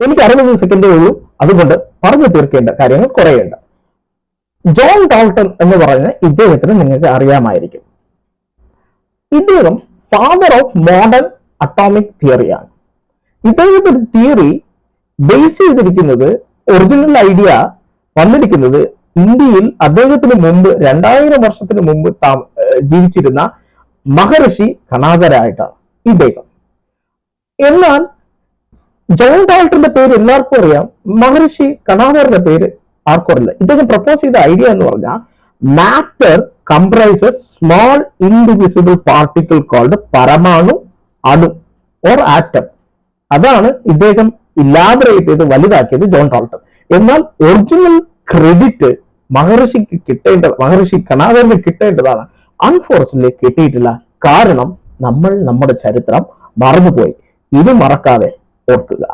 എനിക്ക് 60 സെക്കൻഡേ ഉള്ളൂ, അതുകൊണ്ട് പറഞ്ഞു തീർക്കേണ്ട കാര്യങ്ങൾ കുറേയുണ്ട്. ജോൺ ഡാൾട്ടൺ എന്ന് പറഞ്ഞ ഇദ്ദേഹത്തിന് നിങ്ങൾക്ക് അറിയാമായിരിക്കും. ഇദ്ദേഹം ഫാദർ ഓഫ് മോഡേൺ അറ്റോമിക് തിയറിയാണ്. ഇദ്ദേഹത്തിന്റെ തിയറി ബേസ് ചെയ്തിരിക്കുന്നത്, ഒറിജിനൽ ഐഡിയ വന്നിരിക്കുന്നത് ഇന്ത്യയിൽ അദ്ദേഹത്തിന് മുമ്പ് 2000 വർഷത്തിന് മുമ്പ് ജീവിച്ചിരുന്ന മഹർഷി കണാദരായിട്ടാണ് ഇദ്ദേഹം. എന്നാൽ ജോൺ ഡാൾട്ടന്റെ പേര് എല്ലാവർക്കും അറിയാം, മഹർഷി കണാദരുടെ പേര് ആർക്കും അറിയില്ല. ഇദ്ദേഹം പ്രപ്പോസ് ചെയ്ത ഐഡിയ എന്ന് പറഞ്ഞാൽ matter comprises small indivisible particle called പരമാണു, അണു ഓർ ആറ്റം. അതാണ് ഇദ്ദേഹം ഇലാബറേറ്റ് ചെയ്ത് വലുതാക്കിയത് ജോൺ ഡാൾട്ടൺ. എന്നാൽ ഒറിജിനൽ ക്രെഡിറ്റ് മഹർഷി കണാദറിന് കിട്ടേണ്ടതാണ്. അൺഫോർച്യുനേറ്റ്ലി കിട്ടിയിട്ടില്ല. കാരണം നമ്മൾ നമ്മുടെ ചരിത്രം മറന്നുപോയി. ഇത് മറക്കാതെ ഓർക്കുക.